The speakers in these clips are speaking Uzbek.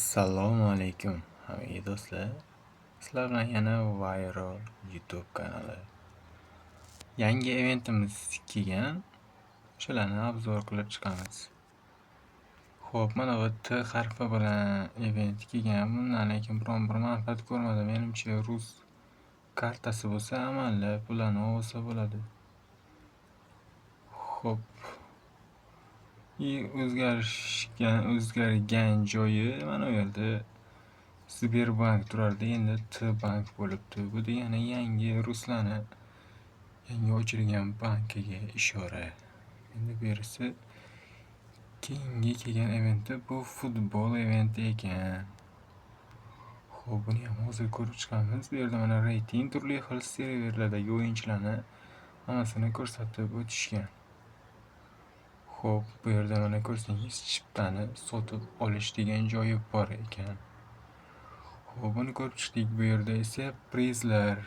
Assalomu alaykum hammaga do'stlar. Sizlar bilan yana Viral YouTube kanali. Yangi eventimiz kelgan. Shularni obzor qilib chiqamiz. Xo'p, mana bu T harfi bilan event kelgan. Bundan lekin biron bir manfaat ko'rmadim. Menimcha rus kartasi bo'lsa amallab bularni olsa bo'ladi. Xo'p. O'zgargan joyi mana bu yerda Sberbank turardi, endi T-bank bo'libdi. Bu degani yangi ruslarni yangi ochilgan bankiga ishora. Endi berisi keyingi kelgan eventi bu futbol eventi ekan. Xo'p, buni ham hozir ko'rib chiqamiz. Bu yerda mana reyting turli xil serverlardagi o'yinchilarni hammasini ko'rsatib o'tishgan. Xo'p, bu yerda mana ko'rsangiz chiptani sotib olish degan joyi bor ekan. Xo'p, buni ko'rib chiqdik. Bu yerda esa prizlar.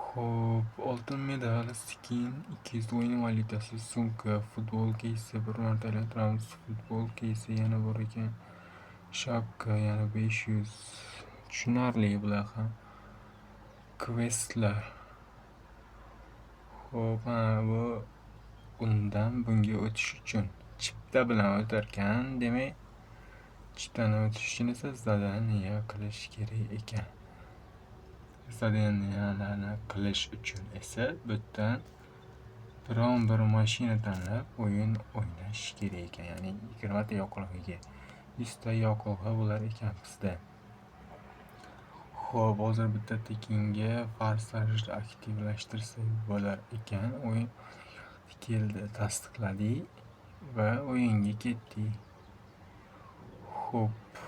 Xo'p, oltin medal, skin, 200 o'yin valyutasi, sumka, futbol keysi, bir martalik trans futbol keysi yana bor ekan. Shapka yana 500. Tushunarli bular ham. Questlar. Xo'p, bu undan bunga o'tish uchun chipta bilan o'tarkan, demak chiptani o'tish uchun esa zadaniya qilish kerak ekan. Zadaniyalarni qilish uchun esa bu yerdan biron bir mashina tanlab o'yin o'ynash kerak ekan. Ya'ni 20 ta yoqilg'iga 100 ta yoqilg'i bo'lar ekan bizda. Xo'p, hozir bitta tekinga farsajni aktivlashtirsak bo'lar ekan. O'yin keldi, tasdiqladik va o'yinga ketdik. Xo'p,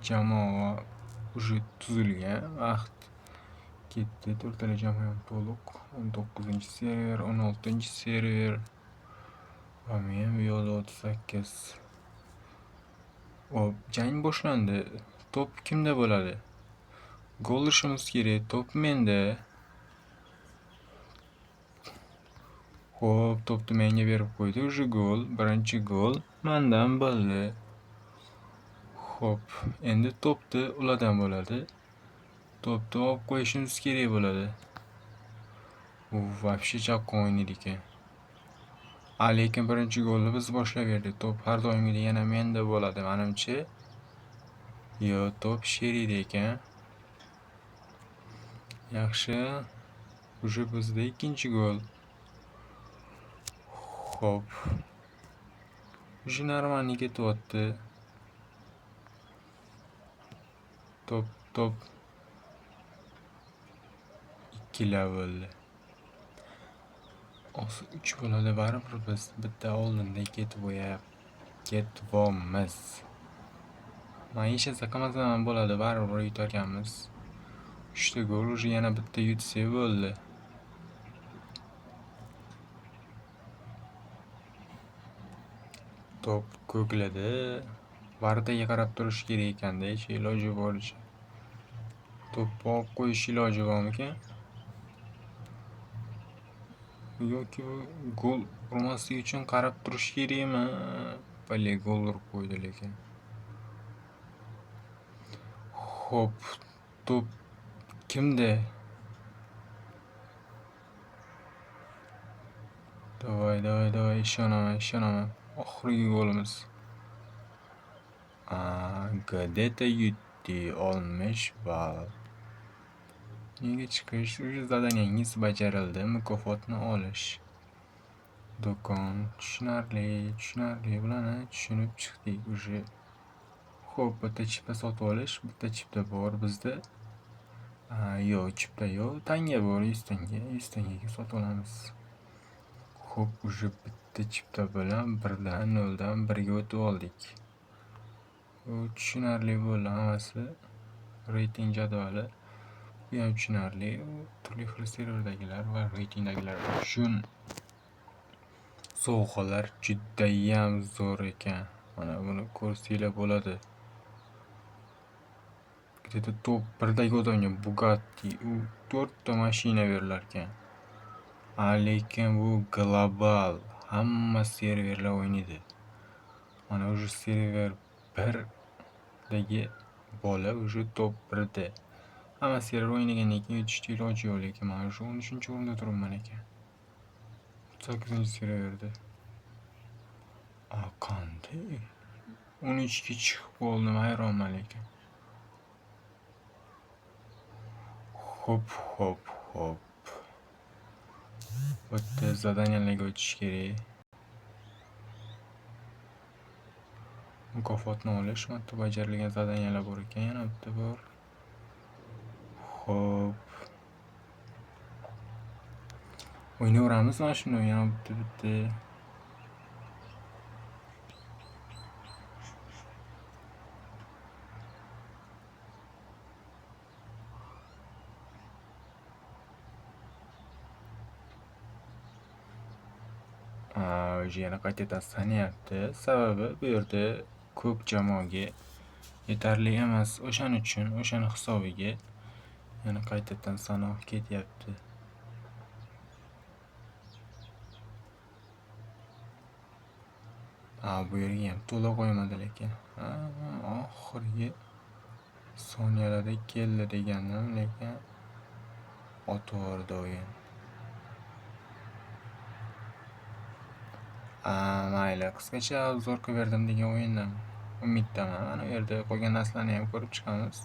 jamoa уже tuzilgan, vaqt ketdi. 4 ta jamoa ham to'liq. 19-server, 16-server va men bu yo'lda 38. Xo'p, jang boshlandi. Top kimda bo'ladi? Gol urishimiz kerak. Top menda. Xo'p, topni menga berib qo'ydi. Уже gol, birinchi gol mendan bo'ldi. Xo'p, endi topni ulardan bo'ladi. Topni olib qo'yishimiz kerak bo'ladi. U вообще chaqqon o'ynaydi ekan. Lekin birinchi golni biz boshlab berdik. Top har doimgidek yana menda bo'ladi, menimcha. Yo, top sherida ekan. Yaxshi. Уже bizda ikkinchi gol. Xo'p. Уже normalniy ketyapti. Top 2 bo'ldi. 3 bo'ladi, baribir biz bitta oldinda ketyapmiz. Maisha zakamazam bo'ladi, baribir yutarkanmiz. 3 ta gol, уже yana bitta yutsa bo'ldi. Top ko'kladi. Vartaga qarab turish kerak ekanda, hech iloji boricha. To'pni olib qo'yish iloji bormikan? Yoki gol urmaslik uchun qarab turish kerakmi? Bale, gol urib qo'ydi lekin. Xo'p, top kimda? Davay, ishonaman. Oxirgi golimiz. Gadeta yutdi, 60 ball. Nega chiqish? Zadaniyangiz bajarildi, mukofotni olish. Do'kon, tushunarli. Bularni tushunib chiqdik уже. Xo'p, bitta chipta sotib olish, bitta chipta bor bizda. Yo'q, chipta yo'q. Tanga bor, 100 tanga. 100 tangaga sotib olamiz. Xo'p, уже bitta chipta bilan 1dan 0dan 1ga o'tib oldik. Tushunarli bo'ldi hammasi. Reyting jadvali. Bu ham tushunarli. Turli xil serverdagilar va reytingdagilar uchun sovg'alar juda ham zo'r ekan. Mana buni ko'rsanglar bo'ladi. Bitta top birdagi odamga Bugatti, 4 ta mashina berilar ekan. Lekin bu global, hamma serverlar o'ynaydi. Mana o'sha server birdagi bola уже top 1da. Hammasi kelar o'ynagandan keyin yutishga iloji yo'q, lekin men уже 13-o'rinda turibman ekan. 38-seraverdi. Qanday? 13ga chiqib qoldim, hayronman lekin. Hop. Bitta zadaniyalarga o'tish kerak. Mukofotni olish, bitta bajarilgan zadaniyalar bor ekan, yana bitta bor. Hop. O'ynayveramiz mana shuni, yana bitta. Yana qaytadan sanayapti. Sababi bu yerda ko'p jamoaga yetarli emas. O'shaning uchun, o'shani hisobiga yana qaytadan sanoq ketyapti. Bu yerga ham to'la qo'ymadi lekin. Oxirgi soniyalarda keldi degandim, lekin otvordi o'yin. Mayli, qisqacha obzor qilib berdim degan o'yindan umiddaman. Mana bu yerda qolgan narsalarni ham ko'rib chiqamiz.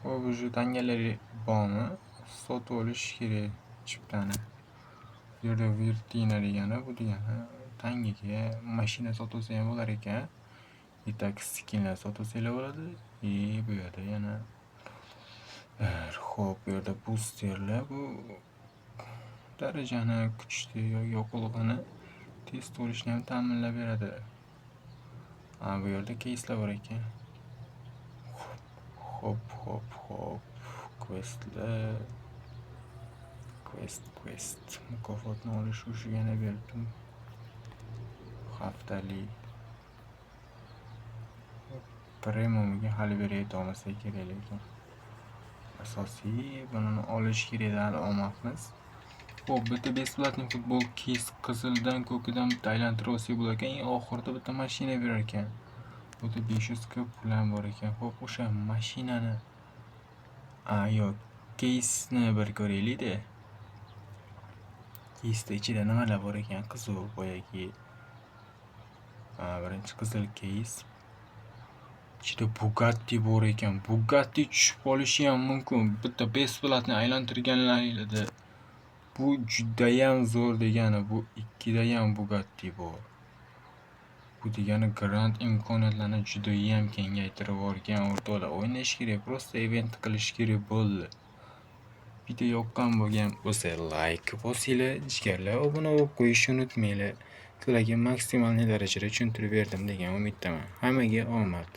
Hop, уже tangalar bormi? Sotib olish kerak chiptani. Bu yerda Virtina degani, bu degani tangaga mashina sotilsa ham bo'lar ekan. Bitta skinlar sotilsalar bo'ladi. Bu yerda yana hop, bu yerda boosterlar, bu darajani kuchli yoki yoqilg'ini tez to'lishni ham ta'minlab beradi. Bu yerda keyslar bor ekan. Hop. Quest. Mukofotni olish uchun yana berdim. Haftalik. Premiumga hali berayotib olmasa kerak, lekin asosiy buni olish kerak, hali olmoqmiz. Hop, bitta besplatniy futbol keys qizildan ko'kidan bitta aylantirib olsak bo'lar ekan. Oxirida bitta mashina berar ekan. Bunda 500 pulam bor ekan. Hop, o'sha mashinani yo'q, keysni bir ko'raylik-da. Keysda ichida nimalar bor ekan? Qiziq, boyagi birinchi qizil keys. Ichida Bugatti bor ekan. Bugatti tushib qolishi ham mumkin. Bitta besplatni aylantirganlarida. Bu juda ham zo'r degani, bu ikkida ham Bugatti bor. Bu degani grand imkoniyatlarni juda ham kengaytirib yuborgan o'rtoqlar. O'ynash kerak, prosta event qilish kerak bo'ldi. Video yoqqan bo'lgan bo'lsa like bosinglar, jigarlar obuna bo'lib qo'yishni unutmanglar. Sizlarga maksimal darajada tushuntirib berdim degan umiddaman. Hammaga omad.